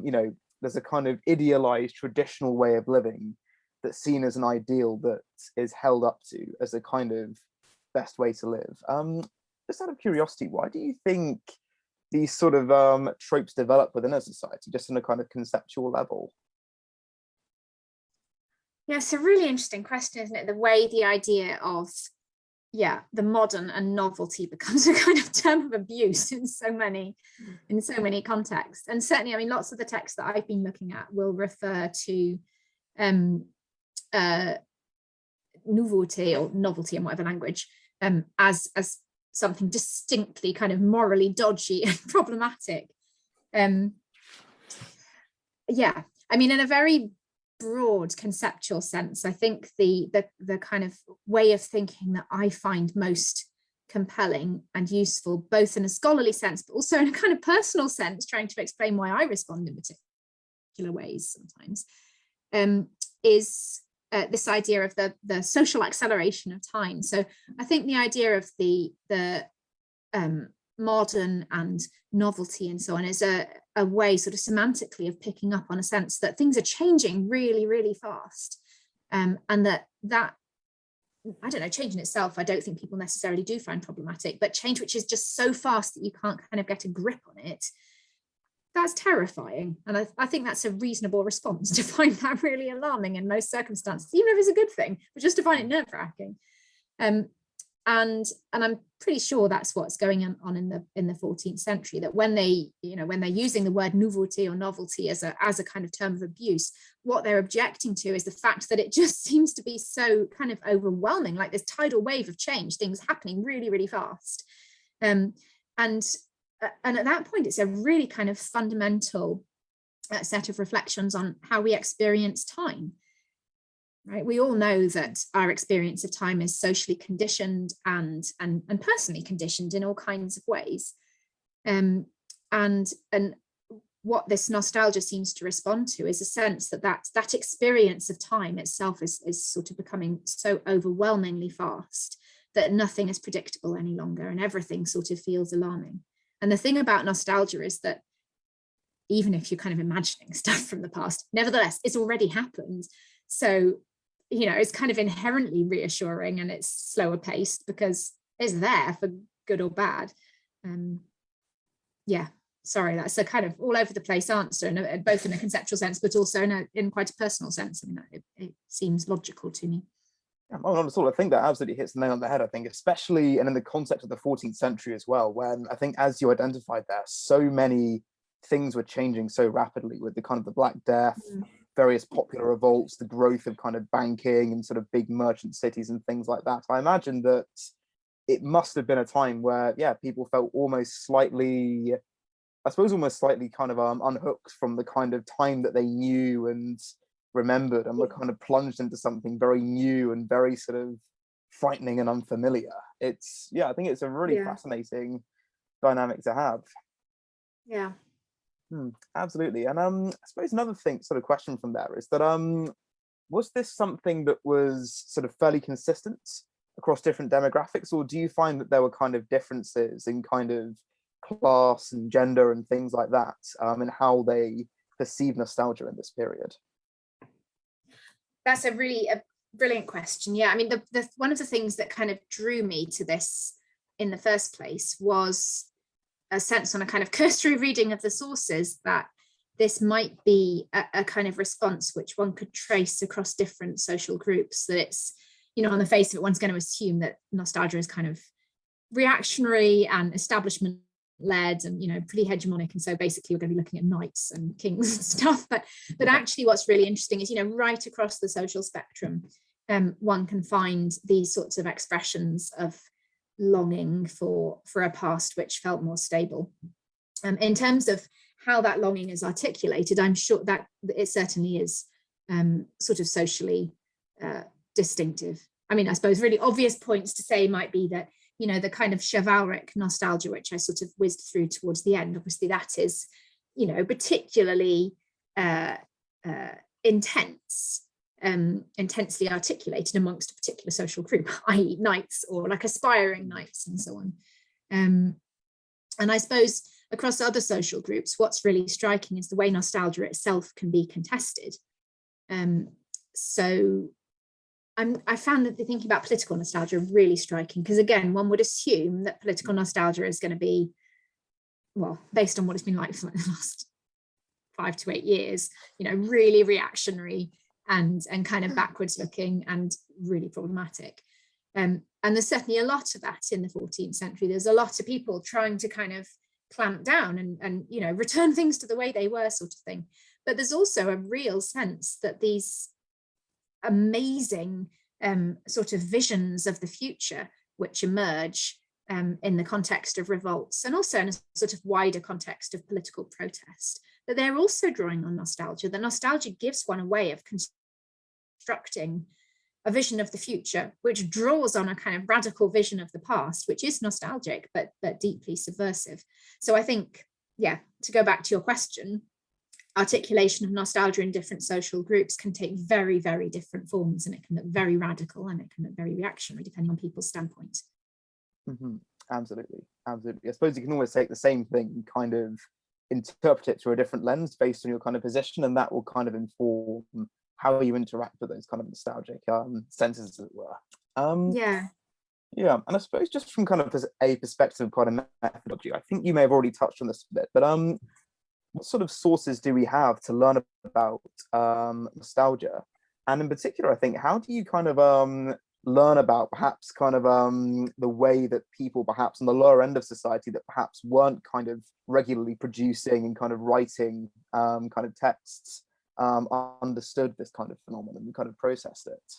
you know, there's a kind of idealized traditional way of living that's seen as an ideal that is held up to as a kind of best way to live. Just out of curiosity, why do you think these sort of tropes develop within a society, just on a kind of conceptual level? Yeah, it's a really interesting question, isn't it? The way the idea of, the modern and novelty becomes a kind of term of abuse in so many contexts. And certainly, I mean, lots of the texts that I've been looking at will refer to nouveauté or novelty in whatever language as something distinctly kind of morally dodgy and problematic. I mean, in a very broad conceptual sense, I think the kind of way of thinking that I find most compelling and useful, both in a scholarly sense, but also in a kind of personal sense, trying to explain why I respond in particular ways sometimes, is this idea of the social acceleration of time. So I think the idea of the modern and novelty and so on is a a way sort of semantically of picking up on a sense that things are changing really, really fast. And that I don't know, change in itself, I don't think people necessarily do find problematic, but change which is just so fast that you can't kind of get a grip on it, that's terrifying. And I think that's a reasonable response, to find that really alarming in most circumstances, even if it's a good thing, but just to find it nerve-wracking. And I'm pretty sure that's what's going on in the 14th century, that when they're using the word nouveauté or novelty as a kind of term of abuse, what they're objecting to is the fact that it just seems to be so kind of overwhelming, like this tidal wave of change, things happening really, really fast. And at that point, it's a really kind of fundamental set of reflections on how we experience time. Right? We all know that our experience of time is socially conditioned and personally conditioned in all kinds of ways. And what this nostalgia seems to respond to is a sense that experience of time itself is sort of becoming so overwhelmingly fast that nothing is predictable any longer, and everything sort of feels alarming. And the thing about nostalgia is that even if you're kind of imagining stuff from the past, nevertheless, it's already happened. So, it's kind of inherently reassuring, and it's slower paced because it's there for good or bad. Yeah, sorry, that's a kind of all over the place answer, both in a conceptual sense, but also in quite a personal sense. I mean, it seems logical to me. Oh, not at all. I think that absolutely hits the nail on the head, I think, especially and in the context of the 14th century as well, when I think, as you identified there, so many things were changing so rapidly with the kind of the Black Death, various popular revolts, the growth of kind of banking and sort of big merchant cities and things like that. I imagine that it must have been a time where, people felt almost slightly kind of unhooked from the kind of time that they knew and remembered, and were kind of plunged into something very new and very sort of frightening and unfamiliar. It's, I think it's a really fascinating dynamic to have. Yeah. Absolutely. And I suppose another thing, sort of question from there, is that was this something that was sort of fairly consistent across different demographics, or do you find that there were kind of differences in kind of class and gender and things like that, and how they perceive nostalgia in this period? That's a brilliant question. Yeah, I mean, the one of the things that kind of drew me to this in the first place was a sense on a kind of cursory reading of the sources that this might be a kind of response which one could trace across different social groups, that it's, on the face of it, one's going to assume that nostalgia is kind of reactionary and establishment led and, pretty hegemonic. And so basically you're going to be looking at knights and kings and stuff. But actually what's really interesting is, right across the social spectrum, one can find these sorts of expressions of longing for a past which felt more stable. In terms of how that longing is articulated, I'm sure that it certainly is sort of socially distinctive. I mean, I suppose really obvious points to say might be that, the kind of chivalric nostalgia, which I sort of whizzed through towards the end, obviously that is, particularly intense. Intensely articulated amongst a particular social group, i.e. knights, or like aspiring knights and so on. And I suppose across other social groups, what's really striking is the way nostalgia itself can be contested. So I found that the thinking about political nostalgia really striking, because again, one would assume that political nostalgia is going to be, well, based on what it's been like for like the last 5 to 8 years, really reactionary and kind of backwards looking and really problematic. And there's certainly a lot of that in the 14th century. There's a lot of people trying to kind of clamp down and return things to the way they were, sort of thing. But there's also a real sense that these amazing sort of visions of the future which emerge in the context of revolts, and also in a sort of wider context of political protest, that they're also drawing on nostalgia. The nostalgia gives one a way of constructing a vision of the future, which draws on a kind of radical vision of the past, which is nostalgic, but deeply subversive. So I think, to go back to your question, articulation of nostalgia in different social groups can take very, very different forms, and it can look very radical and it can look very reactionary, depending on people's standpoint. Absolutely. I suppose you can always take the same thing, kind of interpret it through a different lens based on your kind of position, and that will kind of inform how you interact with those kind of nostalgic senses, as it were. Yeah, and I suppose just from kind of a perspective of kind of methodology, I think you may have already touched on this a bit, but what sort of sources do we have to learn about nostalgia? And in particular, I think, how do you kind of learn about perhaps kind of the way that people perhaps on the lower end of society that perhaps weren't kind of regularly producing and kind of writing kind of texts understood this kind of phenomenon and kind of processed it?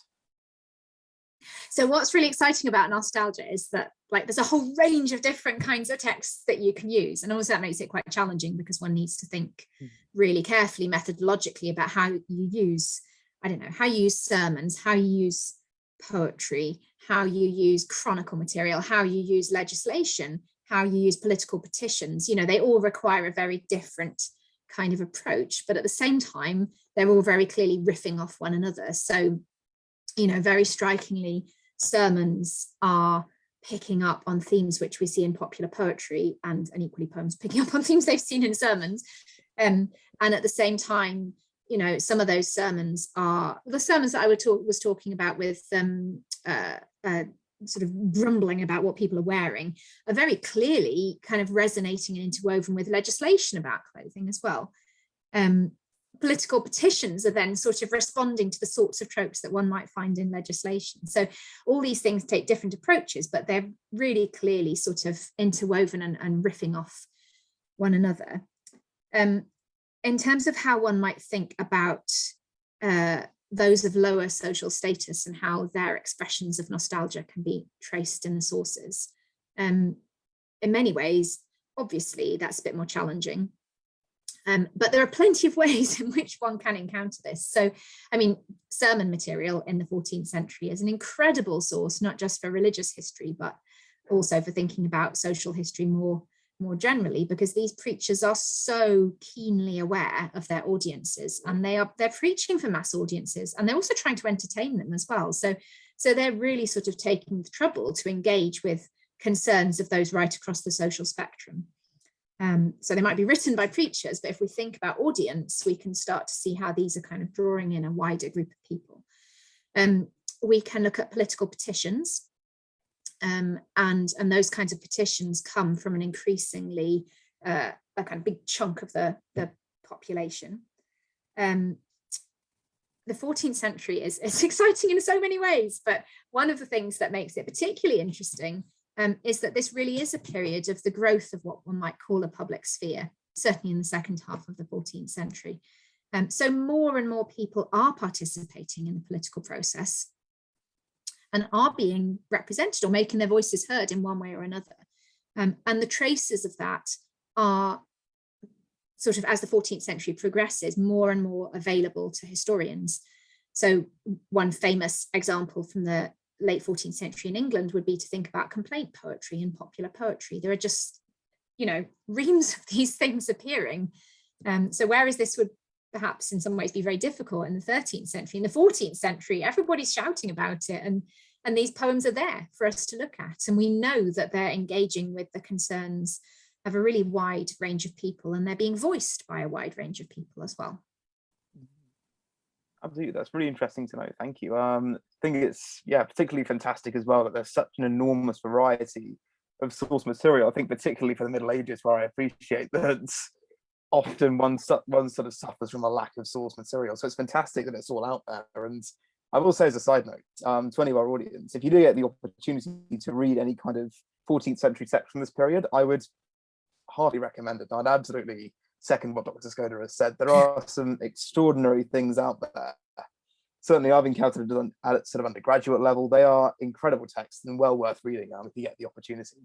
So what's really exciting about nostalgia is that, like, there's a whole range of different kinds of texts that you can use, and also that makes it quite challenging because one needs to think really carefully methodologically about how you use, I don't know, how you use sermons, how you use poetry, how you use chronicle material, how you use legislation, how you use political petitions. You know, they all require a very different kind of approach, but at the same time, they're all very clearly riffing off one another. So, you know, very strikingly, sermons are picking up on themes which we see in popular poetry, and equally poems picking up on themes they've seen in sermons. And at the same time, you know, some of those sermons are the sermons that I was talking about with sort of grumbling about what people are wearing, are very clearly kind of resonating and interwoven with legislation about clothing as well. Political petitions are then sort of responding to the sorts of tropes that one might find in legislation. So all these things take different approaches, but they're really clearly sort of interwoven and riffing off one another. In terms of how one might think about those of lower social status and how their expressions of nostalgia can be traced in the sources, in many ways, obviously, that's a bit more challenging. But there are plenty of ways in which one can encounter this. So, I mean, sermon material in the 14th century is an incredible source, not just for religious history, but also for thinking about social history more generally, because these preachers are so keenly aware of their audiences, and they're preaching for mass audiences, and they're also trying to entertain them as well. So they're really sort of taking the trouble to engage with concerns of those right across the social spectrum. So they might be written by preachers, but if we think about audience, we can start to see how these are kind of drawing in a wider group of people. We can look at political petitions, and those kinds of petitions come from an increasingly a kind of big chunk of the population. The 14th century is exciting in so many ways, but one of the things that makes it particularly interesting is that this really is a period of the growth of what one might call a public sphere, certainly in the second half of the 14th century. So more and more people are participating in the political process and are being represented or making their voices heard in one way or another. And the traces of that are sort of, as the 14th century progresses, more and more available to historians. So one famous example from the late 14th century in England would be to think about complaint poetry and popular poetry. There are just, you know, reams of these things appearing. So whereas this would perhaps in some ways be very difficult in the 13th century, in the 14th century, everybody's shouting about it, and these poems are there for us to look at. And we know that they're engaging with the concerns of a really wide range of people, and they're being voiced by a wide range of people as well. Absolutely, that's really interesting to know. Thank you. I think it's particularly fantastic as well that there's such an enormous variety of source material. I think particularly for the Middle Ages, where I appreciate that often one sort of suffers from a lack of source material. So it's fantastic that it's all out there. And I will say, as a side note, to any of our audience, if you do get the opportunity to read any kind of 14th century text from this period, I would hardly recommend it. I'd absolutely second what Dr. Skoda has said. There are some extraordinary things out there. Certainly I've encountered it at sort of undergraduate level. They are incredible texts and well worth reading if you get the opportunity.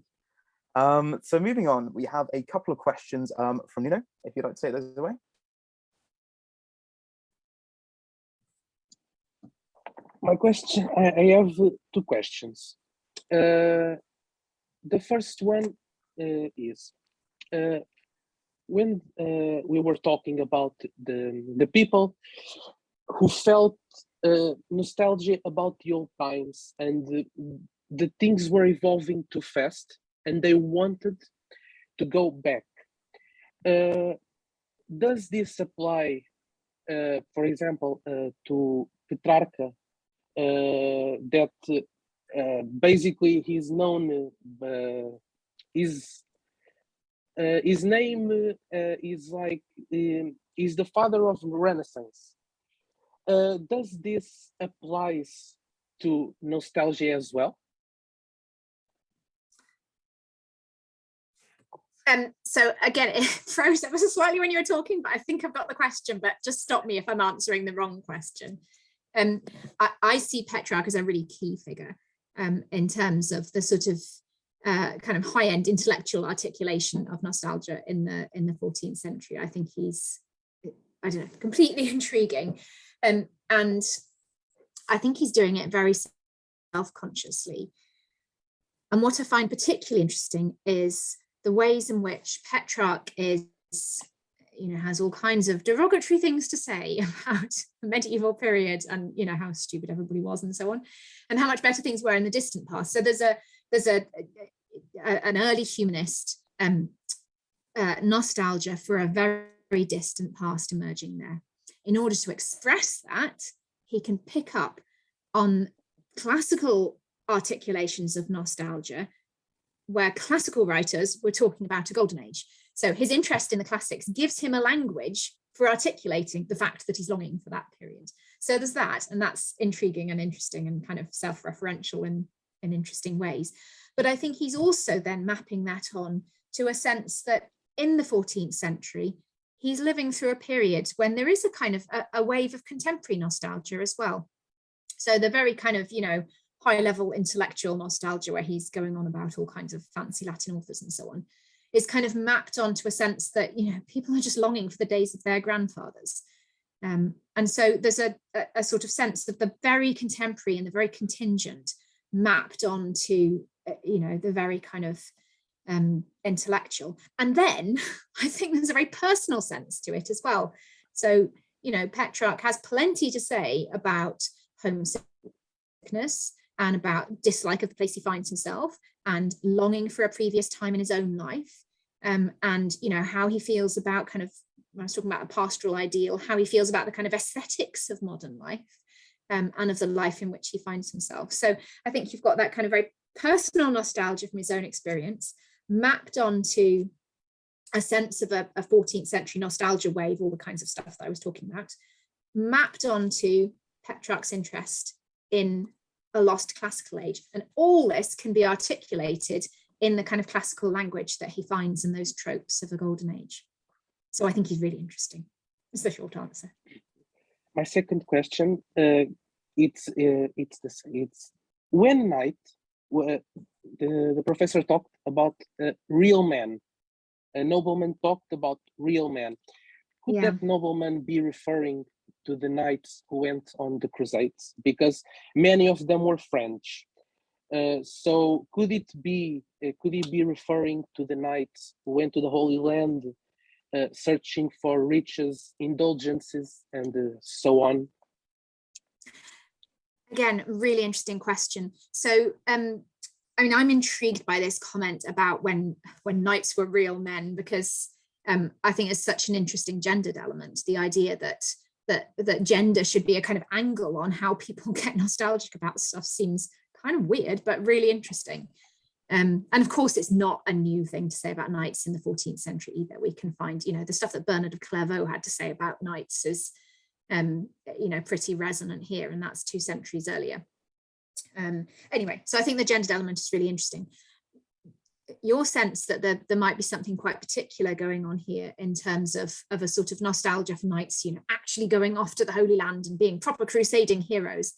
So moving on, we have a couple of questions from Nino, if you'd like to take those away. My question, I have two questions. The first one is, when we were talking about the people who felt nostalgia about the old times, and the things were evolving too fast and they wanted to go back. does this apply, for example, to Petrarca, that basically he's known, his name is like, is the father of Renaissance. Does this applies to nostalgia as well? So again, it froze ever so slightly when you were talking, but I think I've got the question, but just stop me if I'm answering the wrong question. I see Petrarch as a really key figure in terms of the sort of kind of high-end intellectual articulation of nostalgia in the 14th century. I think he's, I don't know, completely intriguing. And I think he's doing it very self-consciously. And what I find particularly interesting is the ways in which Petrarch is, you know, has all kinds of derogatory things to say about the medieval period and, you know, how stupid everybody was and so on, and how much better things were in the distant past. So there's an early humanist nostalgia for a very distant past emerging there. In order to express that, he can pick up on classical articulations of nostalgia, where classical writers were talking about a golden age. So his interest in the classics gives him a language for articulating the fact that he's longing for that period. So there's that, and that's intriguing and interesting and kind of self-referential in interesting ways. But I think he's also then mapping that on to a sense that in the 14th century, he's living through a period when there is a kind of a wave of contemporary nostalgia as well. So the very kind of, you know, high level intellectual nostalgia where he's going on about all kinds of fancy Latin authors and so on is kind of mapped onto a sense that, you know, people are just longing for the days of their grandfathers. And so there's a sort of sense of the very contemporary and the very contingent mapped onto, you know, the very kind of intellectual. And then I think there's a very personal sense to it as well. So, you know, Petrarch has plenty to say about homesickness and about dislike of the place he finds himself and longing for a previous time in his own life. And, you know, how he feels about kind of, when I was talking about a pastoral ideal, how he feels about the kind of aesthetics of modern life and of the life in which he finds himself. So I think you've got that kind of very personal nostalgia from his own experience mapped onto a sense of a 14th century nostalgia wave, all the kinds of stuff that I was talking about, mapped onto Petrarch's interest in a lost classical age. And all this can be articulated in the kind of classical language that he finds in those tropes of a golden age. So I think he's really interesting. It's the short answer. My second question, it's when night, the professor talked about real men. A nobleman talked about real men. Could that nobleman be referring to the knights who went on the Crusades? Because many of them were French. So could he be referring to the knights who went to the Holy Land, searching for riches, indulgences, and so on? Again, really interesting question. So, I mean, I'm intrigued by this comment about when knights were real men, because I think it's such an interesting gendered element. The idea that gender should be a kind of angle on how people get nostalgic about stuff seems kind of weird, but really interesting. And of course, it's not a new thing to say about knights in the 14th century either. We can find, you know, the stuff that Bernard of Clairvaux had to say about knights is, you know, pretty resonant here, and that's 2 centuries earlier. Anyway, so I think the gendered element is really interesting. Your sense that there might be something quite particular going on here in terms of a sort of nostalgia for knights, you know, actually going off to the Holy Land and being proper crusading heroes,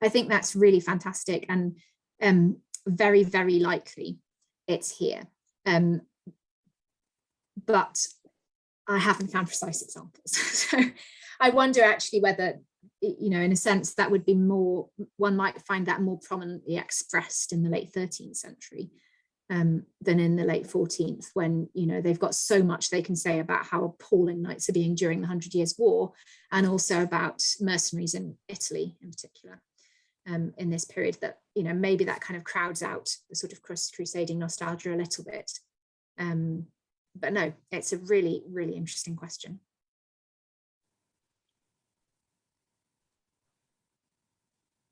I think that's really fantastic and very, very likely it's here. But I haven't found precise examples. So I wonder actually whether, you know, in a sense that would be more, one might find that more prominently expressed in the late 13th century than in the late 14th, when, you know, they've got so much they can say about how appalling knights are being during the 100 Years' War, and also about mercenaries in Italy in particular in this period, that, you know, maybe that kind of crowds out the sort of crusading nostalgia a little bit. no, it's a really, really interesting question.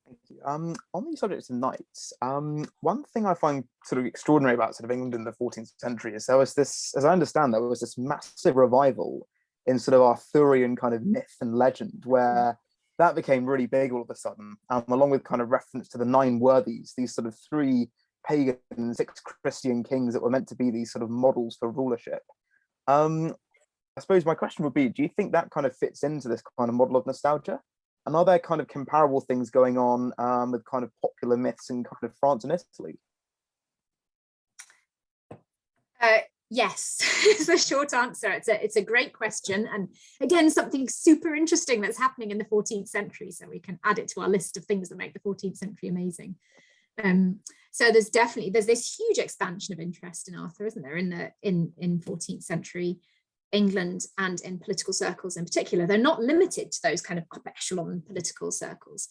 Thank you. On the subject of knights, one thing I find sort of extraordinary about sort of England in the 14th century is there was this, as I understand, there was this massive revival in sort of Arthurian kind of myth and legend, where that became really big all of a sudden, along with kind of reference to the 9 worthies, these sort of 3 pagan, 6 Christian kings that were meant to be these sort of models for rulership. I suppose my question would be, do you think that kind of fits into this kind of model of nostalgia? And are there kind of comparable things going on with kind of popular myths in kind of France and Italy? Yes, is the short answer. It's a great question. And again, something super interesting that's happening in the 14th century. So we can add it to our list of things that make the 14th century amazing. So there's this huge expansion of interest in Arthur, isn't there, in 14th century England, and in political circles in particular. They're not limited to those kind of upper echelon political circles.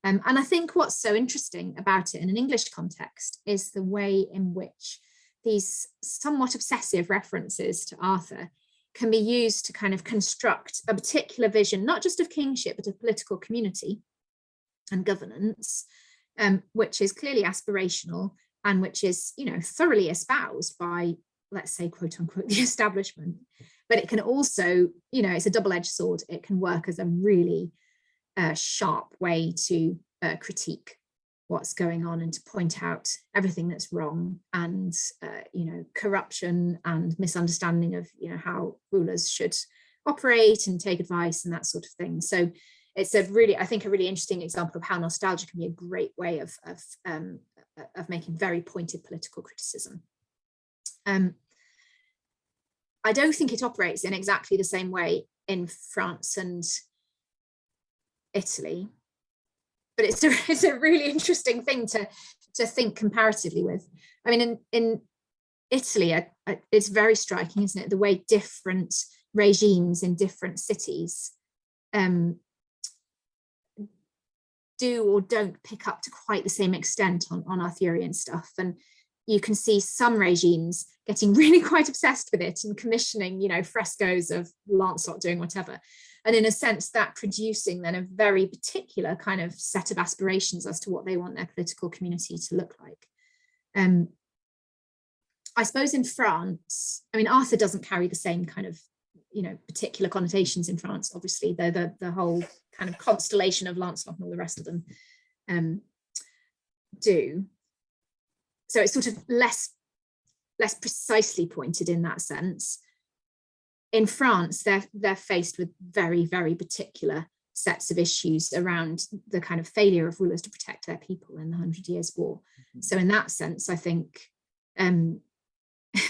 And I think what's so interesting about it in an English context is the way in which these somewhat obsessive references to Arthur can be used to kind of construct a particular vision, not just of kingship, but of political community and governance, which is clearly aspirational and which is, thoroughly espoused by, let's say, quote unquote, the establishment. But it can also, it's a double-edged sword. It can work as a really sharp way to critique what's going on and to point out everything that's wrong, and corruption and misunderstanding of how rulers should operate and take advice and that sort of thing. So it's a really interesting example of how nostalgia can be a great way of making very pointed political criticism. I don't think it operates in exactly the same way in France and Italy, but it's a really interesting thing to think comparatively with. I mean, in Italy, it's very striking, isn't it? The way different regimes in different cities do or don't pick up to quite the same extent on Arthurian stuff. And you can see some regimes getting really quite obsessed with it and commissioning, frescoes of Lancelot doing whatever. And in a sense, that producing then a very particular kind of set of aspirations as to what they want their political community to look like. I suppose in France, I mean, Arthur doesn't carry the same kind of, particular connotations in France, obviously, though the whole kind of constellation of Lancelot and all the rest of them do. So it's sort of less precisely pointed in that sense. In France, they're faced with very, very particular sets of issues around the kind of failure of rulers to protect their people in the 100 Years' War. Mm-hmm. So in that sense, I think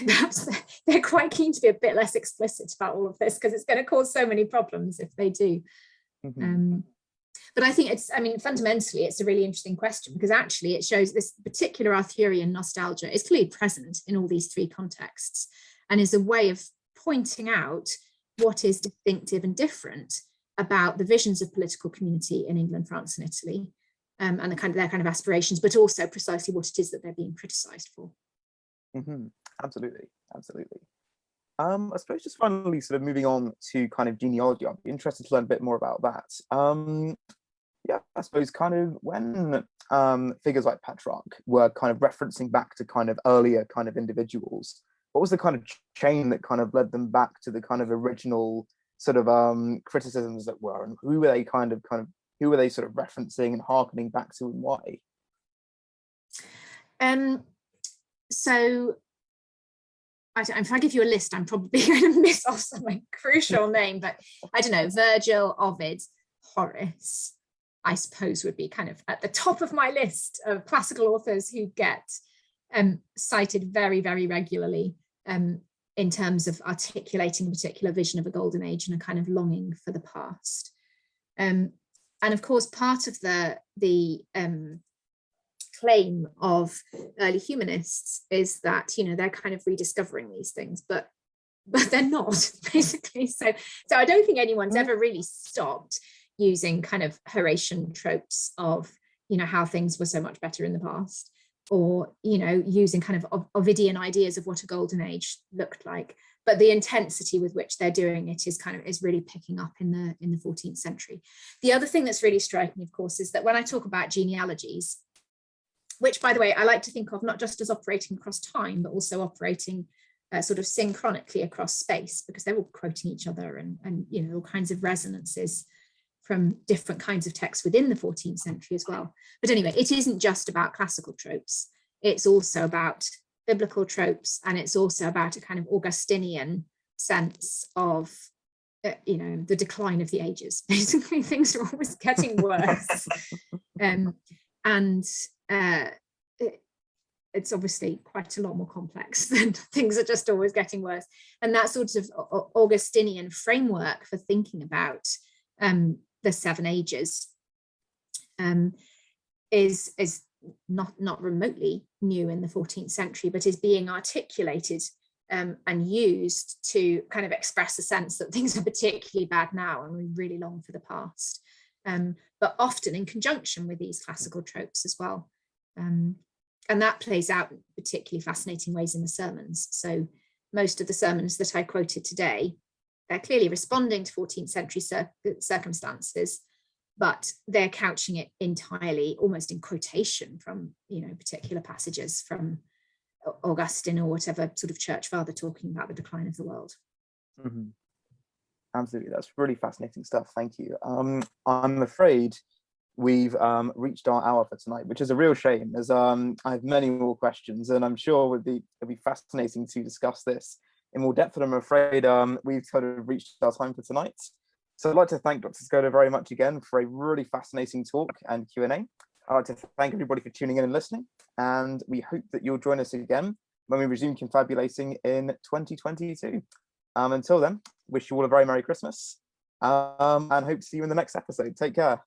perhaps they're quite keen to be a bit less explicit about all of this, because it's going to cause so many problems if they do. Mm-hmm. But I think fundamentally, it's a really interesting question, because actually it shows this particular Arthurian nostalgia is clearly present in all these 3 contexts, and is a way of pointing out what is distinctive and different about the visions of political community in England, France, and Italy, and their kind of aspirations, but also precisely what it is that they're being criticised for. Mm-hmm. Absolutely. I suppose just finally sort of moving on to kind of genealogy, I'd be interested to learn a bit more about that. I suppose kind of when figures like Petrarch were kind of referencing back to kind of earlier kind of individuals, what was the kind of chain that kind of led them back to the kind of original sort of criticisms that were, and who were they who were they sort of referencing and hearkening back to, and why? So if I give you a list, I'm probably going to miss off some crucial name, but I don't know, Virgil, Ovid, Horace, I suppose would be kind of at the top of my list of classical authors who get cited very, very regularly in terms of articulating a particular vision of a golden age and a kind of longing for the past. And of course, part of the claim of early humanists is that they're kind of rediscovering these things, but they're not, basically. So I don't think anyone's ever really stopped using kind of Horatian tropes of how things were so much better in the past. or, you know, using kind of Ovidian ideas of what a golden age looked like. But the intensity with which they're doing it is really picking up in the 14th century. The other thing that's really striking, of course, is that when I talk about genealogies, which, by the way, I like to think of not just as operating across time, but also operating sort of synchronically across space, because they're all quoting each other, and you know, all kinds of resonances from different kinds of texts within the 14th century as well. But anyway, it isn't just about classical tropes. It's also about biblical tropes, and it's also about a kind of Augustinian sense of, you know, the decline of the ages. Basically, things are always getting worse. It's obviously quite a lot more complex than things are just always getting worse. And that sort of Augustinian framework for thinking about the seven ages is not remotely new in the 14th century, but is being articulated and used to kind of express a sense that things are particularly bad now and we really long for the past, but often in conjunction with these classical tropes as well. And that plays out in particularly fascinating ways in the sermons. So most of the sermons that I quoted today, they're clearly responding to 14th century circumstances, but they're couching it entirely almost in quotation from, you know, particular passages from Augustine or whatever sort of church father talking about the decline of the world. Mm-hmm. Absolutely, that's really fascinating stuff. Thank you. I'm afraid we've reached our hour for tonight, which is a real shame, as I have many more questions, and I'm sure it'd be fascinating to discuss this in more depth. But I'm afraid we've kind of reached our time for tonight. So I'd like to thank Dr. Skoda very much again for a really fascinating talk and Q&A. I'd like to thank everybody for tuning in and listening, and we hope that you'll join us again when we resume confabulating in 2022. Until then, wish you all a very Merry Christmas, and hope to see you in the next episode. Take care.